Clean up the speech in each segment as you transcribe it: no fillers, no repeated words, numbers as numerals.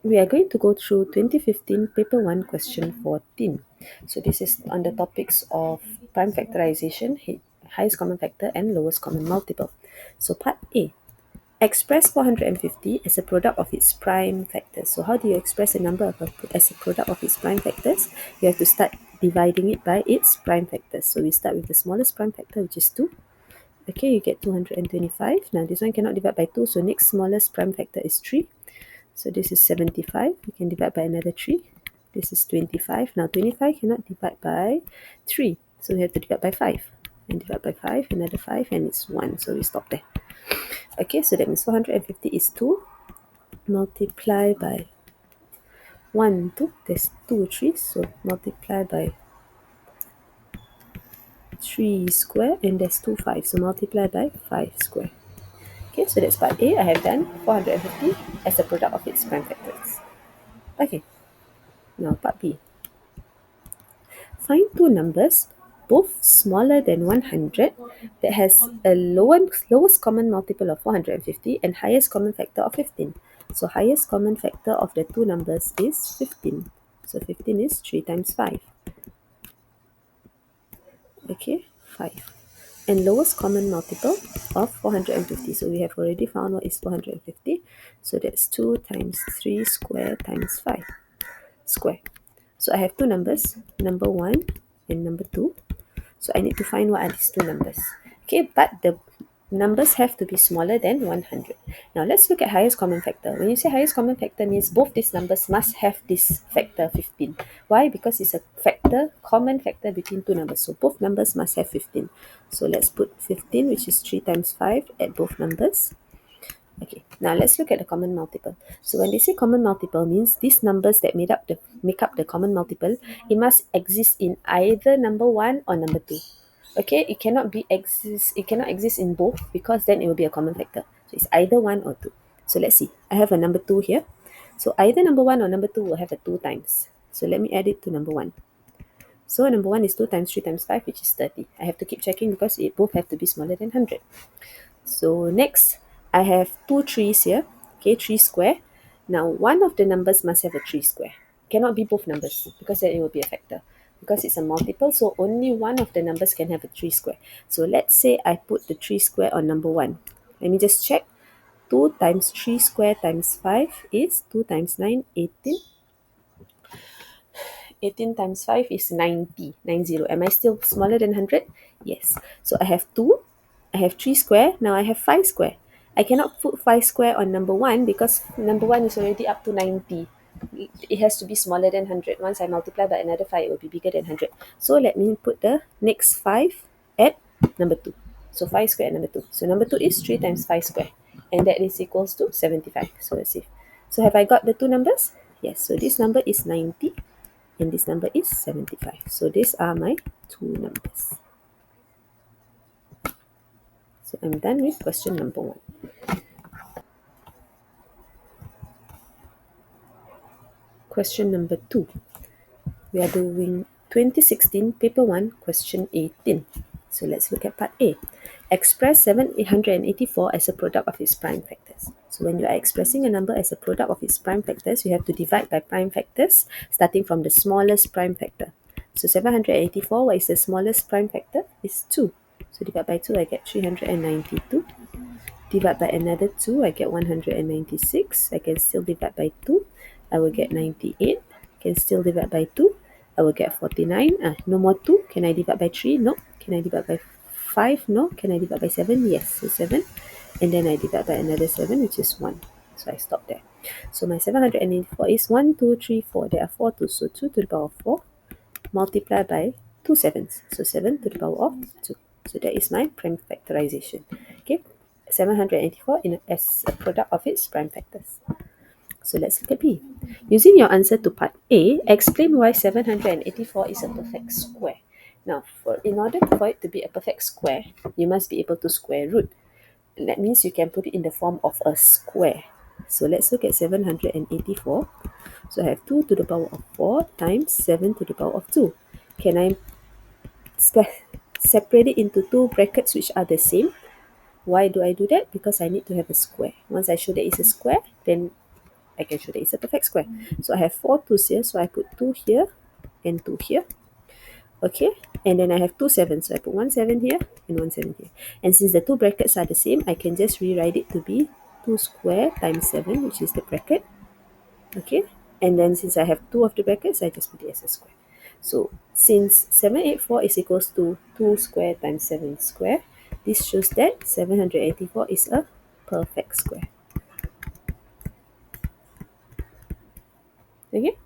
We are going to go through 2015 paper 1 question 14. So this is on the topics of prime factorization, highest common factor and lowest common multiple. So part A, express 450 as a product of its prime factors. So how do you express a number as a product of its prime factors? You have to start dividing it by its prime factors. So we start with the smallest prime factor, which is 2. Okay, you get 225. Now this one cannot divide by 2, so next smallest prime factor is 3. So this is 75. We can divide by another 3. This is 25. Now 25 cannot divide by 3. So we have to divide by 5. And divide by 5, another 5, and it's 1. So we stop there. Okay, so that means 450 is 2. Multiply by 1, 2. There's 2 3. So multiply by 3 square. And there's 2 5. So multiply by 5 square. Okay, so that's part A. I have done 450 as a product of its prime factors. Okay, now part B. Find two numbers, both smaller than 100, that has a lowest common multiple of 450 and highest common factor of 15. So highest common factor of the two numbers is 15. So 15 is 3 times 5. Okay, 5. And lowest common multiple of 450. So we have already found what is 450. So that's 2 times 3 square times 5 square. So I have two numbers, number 1 and number 2. So I need to find what are these two numbers. Okay, but the numbers have to be smaller than 100. Now let's look at highest common factor. When you say highest common factor means both these numbers must have this factor 15. Why? Because it's a factor, common factor between two numbers. So both numbers must have 15. So let's put 15, which is 3 times 5 at both numbers. Okay, now let's look at the common multiple. So when they say common multiple means these numbers that make up the common multiple, it must exist in either number 1 or number 2. Okay, it cannot exist in both because then it will be a common factor. So it's either 1 or 2. So let's see. I have a number 2 here. So either number 1 or number 2 will have a 2 times. So let me add it to number 1. So number 1 is 2 times 3 times 5, which is 30. I have to keep checking because it both have to be smaller than 100. So next, I have two trees here. Okay, 3 square. Now, one of the numbers must have a 3 square. Cannot be both numbers because then it will be a factor. Because it's a multiple, so only one of the numbers can have a 3 square. So let's say I put the 3 square on number 1. Let me just check. 2 times 3 square times 5 is 2 times 9, 18. 18 times 5 is 90. 90. Am I still smaller than 100? Yes. So I have 2. I have 3 square. Now I have 5 square. I cannot put 5 square on number 1 because number 1 is already up to 90. It has to be smaller than 100. Once I multiply by another 5, it will be bigger than 100. So let me put the next 5 at number 2. So 5 square at number 2. So number 2 is 3 times 5 square. And that is equals to 75. So let's see. So have I got the two numbers? Yes. So this number is 90 and this number is 75. So these are my two numbers. So I'm done with question number 1. Question number 2. We are doing 2016 paper 1 question 18. So let's look at part A. Express 784 as a product of its prime factors. So when you are expressing a number as a product of its prime factors, you have to divide by prime factors starting from the smallest prime factor. So 784, what is the smallest prime factor? Is 2. So divide by 2, I get 392. Divide by another 2, I get 196. I can still divide by 2. I will get 98. Can still divide by 2. I will get 49. No more 2. Can I divide by 3? No. Can I divide by 5? No. Can I divide by 7? Yes. So 7. And then I divide by another 7, which is 1. So I stop there. So my 784 is 1, 2, 3, 4. There are 4 2. So 2 to the power of 4 multiplied by 2 sevens. So 7 to the power of 2. So that is my prime factorization. Okay. 784 as a product of its prime factors. So let's look at B. Using your answer to part A, explain why 784 is a perfect square. Now, in order for it to be a perfect square, you must be able to square root. That means you can put it in the form of a square. So let's look at 784. So I have 2 to the power of 4 times 7 to the power of 2. Can I separate it into two brackets which are the same? Why do I do that? Because I need to have a square. Once I show that it's a square, then I can show that it's a perfect square. So I have 4 2's here, so I put 2 here and 2 here. Okay, and then I have 2 7's, so I put 1 7 here and 1 7 here. And since the two brackets are the same, I can just rewrite it to be 2 square times 7, which is the bracket. Okay, and then since I have two of the brackets, I just put it as a square. So since 784 is equals to 2 square times 7 square, this shows that 784 is a perfect square. Okay,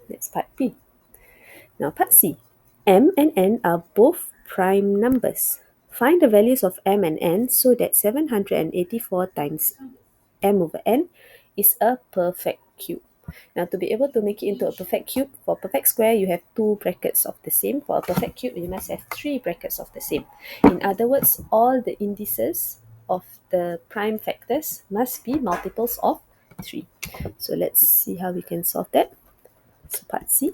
that's part B. Now part C. M and N are both prime numbers. Find the values of M and N so that 784 times M over N is a perfect cube. Now to be able to make it into a perfect cube, for a perfect square you have two brackets of the same. For a perfect cube you must have three brackets of the same. In other words, all the indices of the prime factors must be multiples of 3. So let's see how we can solve that. So part C.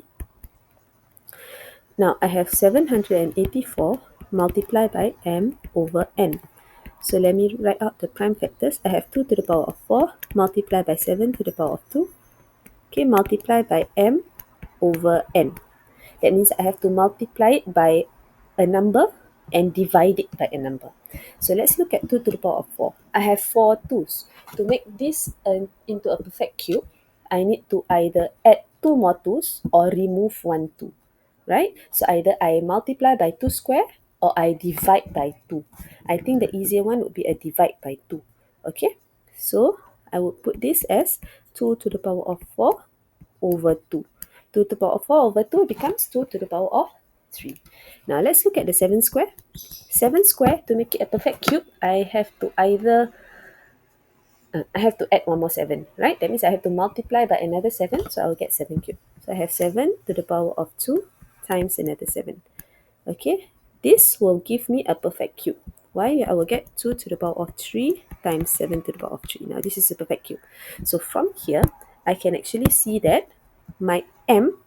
Now I have 784 multiplied by M over N. So let me write out the prime factors. I have 2 to the power of 4 multiplied by 7 to the power of 2. Okay, multiplied by M over N. That means I have to multiply it by a number and divide it by a number. So let's look at 2 to the power of 4. I have 4 2's. To make this into a perfect cube, I need to either add 2 more 2's or remove 1 2. Right? So either I multiply by 2 square or I divide by 2. I think the easier one would be a divide by 2. Okay? So I would put this as 2 to the power of 4 over 2. 2 to the power of 4 over 2 becomes 2 to the power of 3. Now let's look at the 7 square. 7 square, to make it a perfect cube, I have to add one more 7, right? That means I have to multiply by another 7, so I'll get 7 cube. So I have 7 to the power of 2 times another 7. Okay, this will give me a perfect cube. Why? I will get 2 to the power of 3 times 7 to the power of 3. Now this is a perfect cube. So from here, I can actually see that my M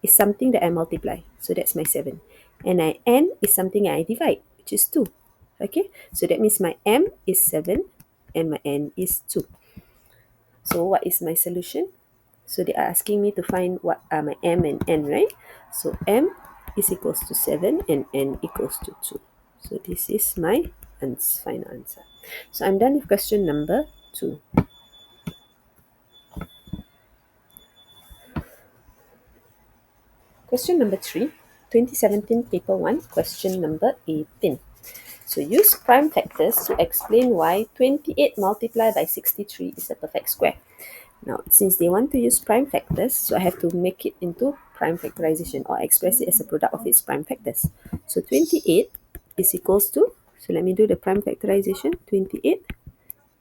is something that I multiply. So that's my 7. And my N is something I divide, which is 2. Okay, so that means my M is 7 and my N is 2. So what is my solution? So they are asking me to find what are my M and N, right? So M is equals to 7 and N equals to 2. So this is my final answer. So I'm done with question number 2. Question number 3, 2017 paper 1, question number 18. So use prime factors to explain why 28 multiplied by 63 is a perfect square. Now, since they want to use prime factors, so I have to make it into prime factorization or express it as a product of its prime factors. So 28 is equals to, so let me do the prime factorization, 28.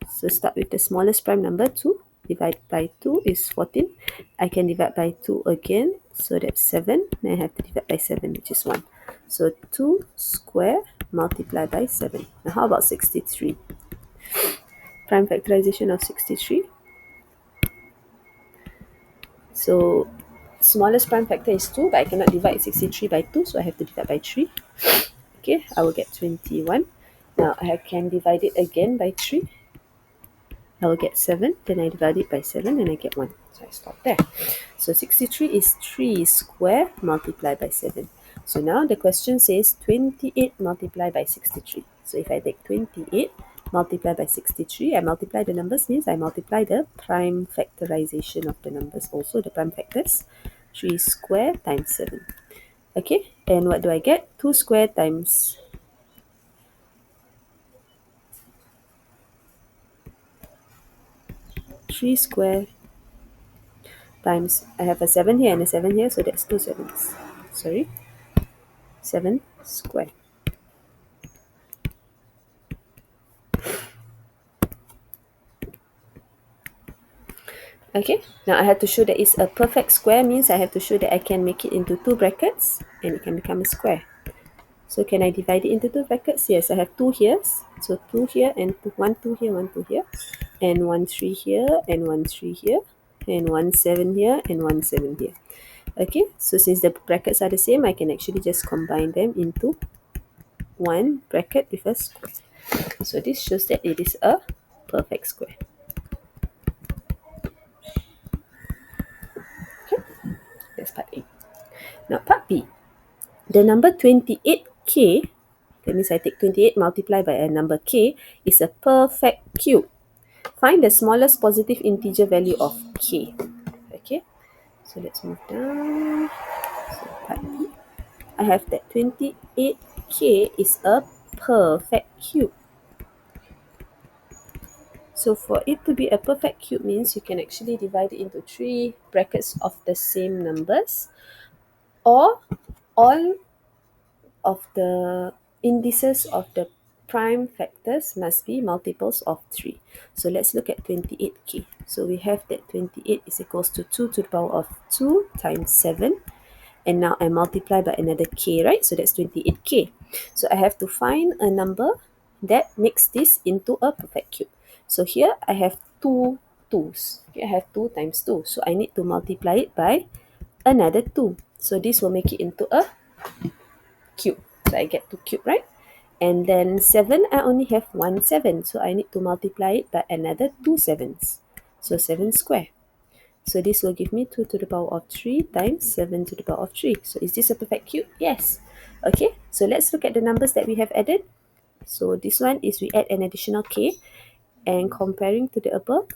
So start with the smallest prime number, 2. Divide by 2 is 14. I can divide by 2 again, so that's 7. Then I have to divide by 7, which is 1. So 2 square multiplied by 7. Now how about 63? Prime factorization of 63. So smallest prime factor is 2, but I cannot divide 63 by 2, so I have to divide by 3. Okay, I will get 21. Now I can divide it again by 3. I will get 7, then I divide it by 7 and I get 1. So I stop there. So 63 is 3 square multiplied by 7. So now the question says 28 multiplied by 63. So if I take 28 multiplied by 63, I multiply the numbers, means I multiply the prime factorization of the numbers, also the prime factors. 3 square times 7. Okay, and what do I get? 2 square times 3 square times, I have a 7 here and a 7 here, so that's 2 sevens. Sorry, 7 square. Okay, now I have to show that it's a perfect square, means I have to show that I can make it into two brackets and it can become a square. So can I divide it into two brackets? Yes, I have 2 here. So 2 here and 1 2 here, 1 2 here, and 1 3 here and 1 3 here, and 1 7 here and 1 7 here. Okay, so since the brackets are the same, I can actually just combine them into one bracket with a square. So this shows that it is a perfect square. Now part B. The number 28k, that means I take 28 multiplied by a number k, is a perfect cube. Find the smallest positive integer value of k. Okay, so let's move down. So part B. I have that 28k is a perfect cube. So for it to be a perfect cube means you can actually divide it into three brackets of the same numbers, or all of the indices of the prime factors must be multiples of 3. So let's look at 28k. So we have that 28 is equals to 2 to the power of 2 times 7. And now I multiply by another k, right? So that's 28k. So I have to find a number that makes this into a perfect cube. So here I have two 2's. Okay, I have 2 times 2. So I need to multiply it by another 2. So this will make it into a cube. So I get 2 cube, right? And then 7, I only have 1 7. So I need to multiply it by another 2 sevens. So 7 square. So this will give me 2 to the power of 3 times 7 to the power of 3. So is this a perfect cube? Yes. Okay, so let's look at the numbers that we have added. So this one is we add an additional k. And comparing to the above,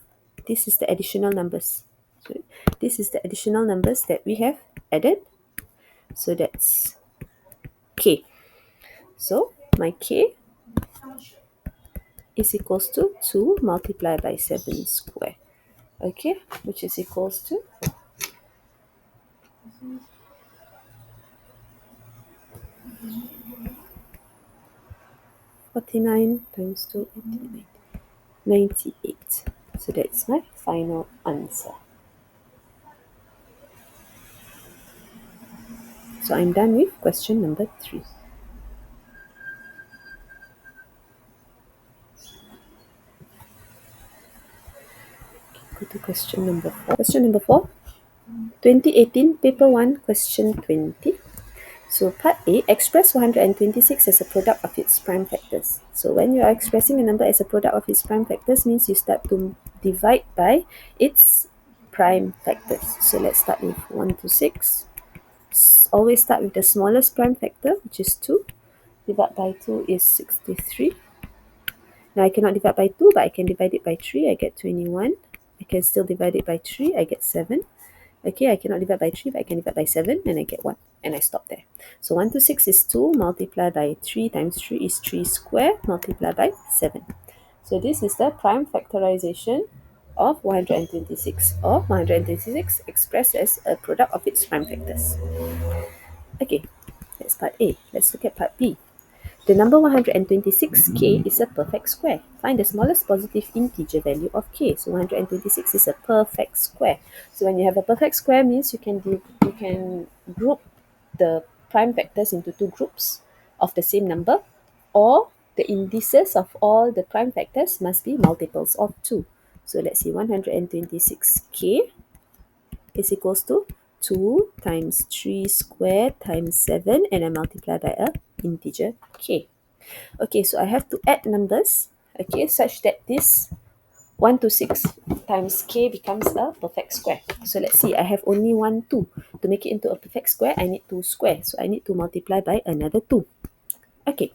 this is the additional numbers. So this is the additional numbers that we have added. So that's k. So my k is equals to 2 multiplied by 7 square. Okay, which is equals to 49 times 2, 98. So that's my final answer. So I'm done with question number 3. Go to question number 4. Question number 4, 2018, paper 1, question 20. So part A, express 126 as a product of its prime factors. So when you are expressing a number as a product of its prime factors means you start to divide by its prime factors. So let's start with 1 to 6. Always start with the smallest prime factor, which is 2. Divide by 2 is 63. Now I cannot divide by 2, but I can divide it by 3. I get 21. I can still divide it by 3. I get 7. Okay, I cannot divide by 3, but I can divide by 7, and I get 1. And I stop there. So 1 to 6 is 2, multiplied by 3 times 3 is 3 square, multiplied by 7. So this is the prime factorization of 126, or 126 expressed as a product of its prime factors. Okay, that's part A. Let's look at part B. The number 126k is a perfect square. Find the smallest positive integer value of k. So 126 is a perfect square. So when you have a perfect square means you can group the prime factors into two groups of the same number, or the indices of all the prime factors must be multiples of 2. So let's see, 126k is equals to 2 times 3 squared times 7, and I multiply by a integer k. Okay, so I have to add numbers, okay, such that this 1 to 6 times k becomes a perfect square. So let's see, I have only 1, 2. To make it into a perfect square, I need 2 square. So I need to multiply by another 2. Okay,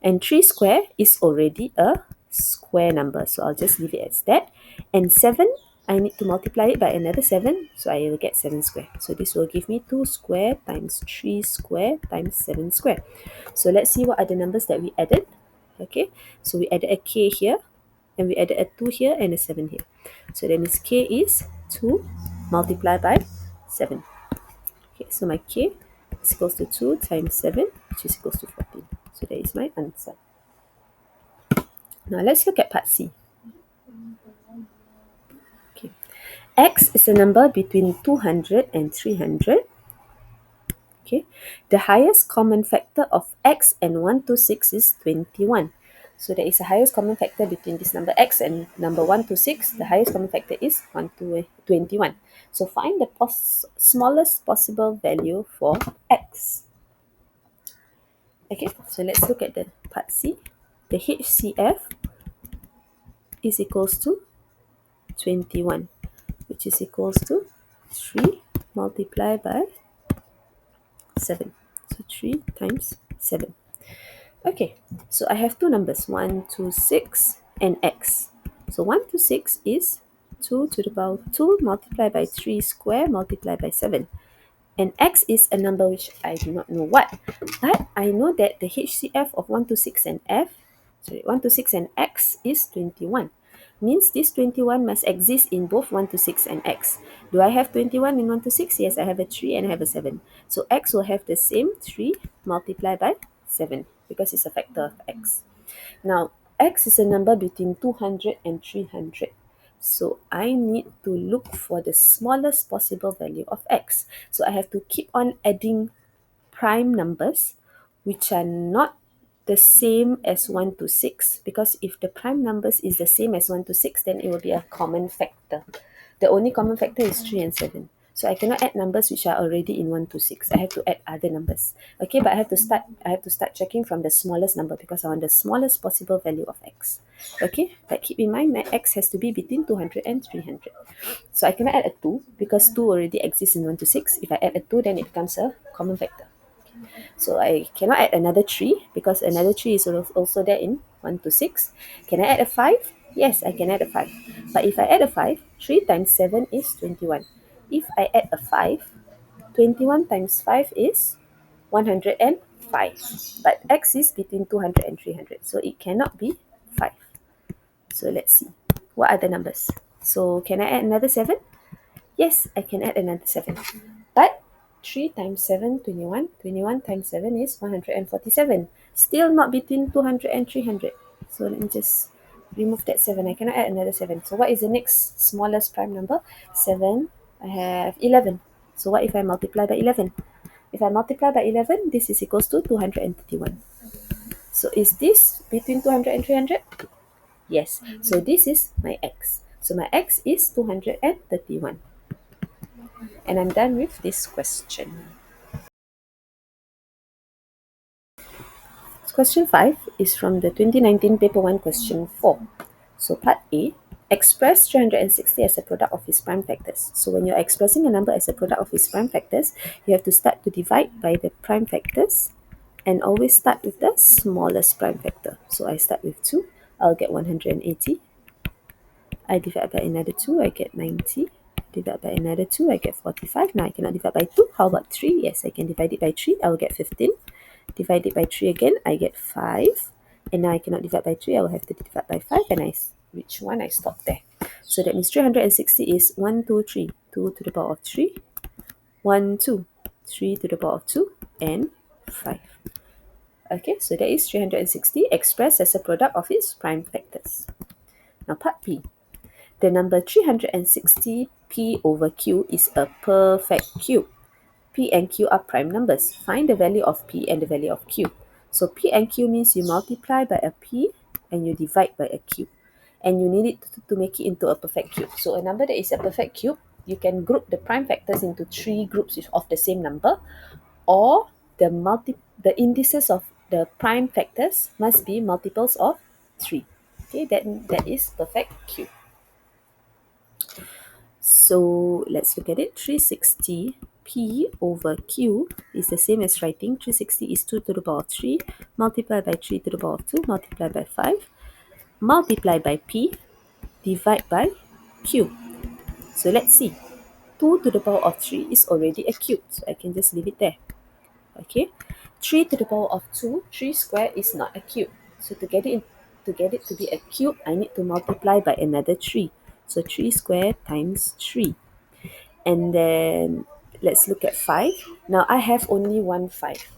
and 3 square is already a square number. So I'll just leave it as that. And 7, I need to multiply it by another 7. So I will get 7 square. So this will give me 2 square times 3 square times 7 square. So let's see what are the numbers that we added. Okay, so we added a k here, and we added a 2 here and a 7 here. So that means k is 2 multiplied by 7. Okay, so my k is equals to 2 times 7, which is equals to 14. So that is my answer. Now let's look at part C. Okay, x is a number between 200 and 300. Okay, the highest common factor of x and 126 is 21. So there is a highest common factor between this number x and number 126. The highest common factor is 21. So find the smallest possible value for x. Okay, so let's look at the part C. The HCF is equals to 21, which is equals to 3 multiplied by 7. So 3 times 7. Okay, so I have two numbers, 1 to 6 and x. So 1 to 6 is 2 to the power 2 multiplied by 3 square multiplied by 7. And x is a number which I do not know what. But I know that the HCF of 1 to 6 and 1 to 6 and x is 21. Means this 21 must exist in both 1 to 6 and x. Do I have 21 in 1 to 6? Yes, I have a 3 and I have a 7. So x will have the same 3 multiplied by 7 because it's a factor of x. Now, x is a number between 200 and 300. So I need to look for the smallest possible value of x. So I have to keep on adding prime numbers which are not the same as 1 to 6, because if the prime numbers is the same as 1 to 6, then it will be a common factor. The only common factor is 3 and 7. So I cannot add numbers which are already in 1 to 6. I have to add other numbers. Okay, but I have to start checking from the smallest number because I want the smallest possible value of x. Okay, but keep in mind my x has to be between 200 and 300. So I cannot add a 2 because 2 already exists in 1 to 6. If I add a 2, then it becomes a common factor. So I cannot add another 3 because another 3 is also there in 1 to 6. Can I add a 5? Yes, I can add a 5. But if I add a 5, 3 times 7 is 21. If I add a 5, 21 times 5 is 105. But x is between 200 and 300. So it cannot be 5. So let's see. What are the numbers? So can I add another 7? Yes, I can add another 7. But 3 times 7, 21. 21 times 7 is 147. Still not between 200 and 300. So let me just remove that 7. I cannot add another 7. So what is the next smallest prime number? 7. I have 11. So what if I multiply by 11? If I multiply by 11, this is equals to 231. So is this between 200 and 300? Yes. So this is my x. So my x is 231. And I'm done with this question. Question 5 is from the 2019 paper 1 question 4. So part A, express 360 as a product of its prime factors. So when you're expressing a number as a product of its prime factors, you have to start to divide by the prime factors and always start with the smallest prime factor. So I start with 2, I'll get 180. I divide by another 2, I get 90. Divide by another 2, I get 45. Now I cannot divide by 2. How about 3? Yes, I can divide it by 3. I will get 15. Divide it by 3 again, I get 5. And now I cannot divide by 3. I will have to divide by 5. And I reach 1. I stop there. So that means 360 is 1, 2, 3. 2 to the power of 3. 1, 2. 3 to the power of 2. And 5. Okay, so that is 360 expressed as a product of its prime factors. Now part B. The number 360 p over q is a perfect cube. P and q are prime numbers. Find the value of p and the value of q. So p and q means you multiply by a p and you divide by a q. And you need it to make it into a perfect cube. So a number that is a perfect cube, you can group the prime factors into 3 groups of the same number, or the indices of the prime factors must be multiples of 3. Okay, that is perfect cube. So let's look at it. 360 p over q is the same as writing 360 is 2 to the power of 3 multiplied by 3 to the power of 2 multiplied by 5 multiplied by p divide by q. So let's see. 2 to the power of 3 is already a cube, so I can just leave it there. Okay. 3 to the power of 2, 3 square is not a cube. So to get it to be a cube, I need to multiply by another 3. So 3 square times 3. And then let's look at 5. Now I have only one 5.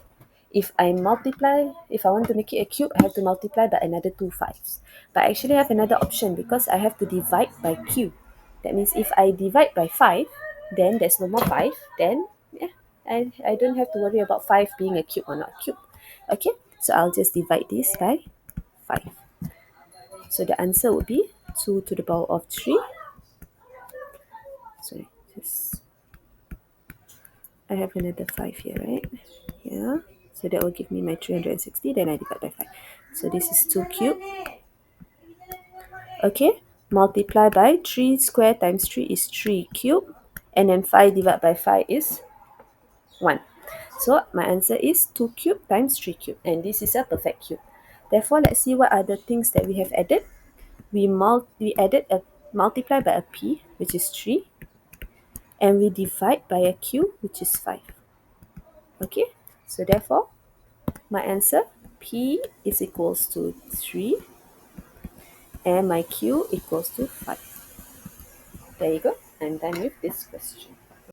If I want to make it a cube, I have to multiply by another 2 5s. But I actually have another option because I have to divide by q. That means if I divide by 5, then there's no more 5. Then I don't have to worry about 5 being a cube or not a cube. Okay, so I'll just divide this by 5. So the answer would be 2 to the power of 3. Sorry, just I have another 5 here, right? Yeah. So that will give me my 360. Then I divide by 5. So this is 2 cube. Okay. Multiply by 3 square times 3 is 3 cube. And then 5 divided by 5 is 1. So my answer is 2 cube times 3 cube, and this is a perfect cube. Therefore, let's see what are the things that we have added. We added a multiply by a p, which is 3, and we divide by a q, which is 5. Okay, so therefore, my answer p is equals to 3 and my q equals to 5. There you go. I'm done with this question.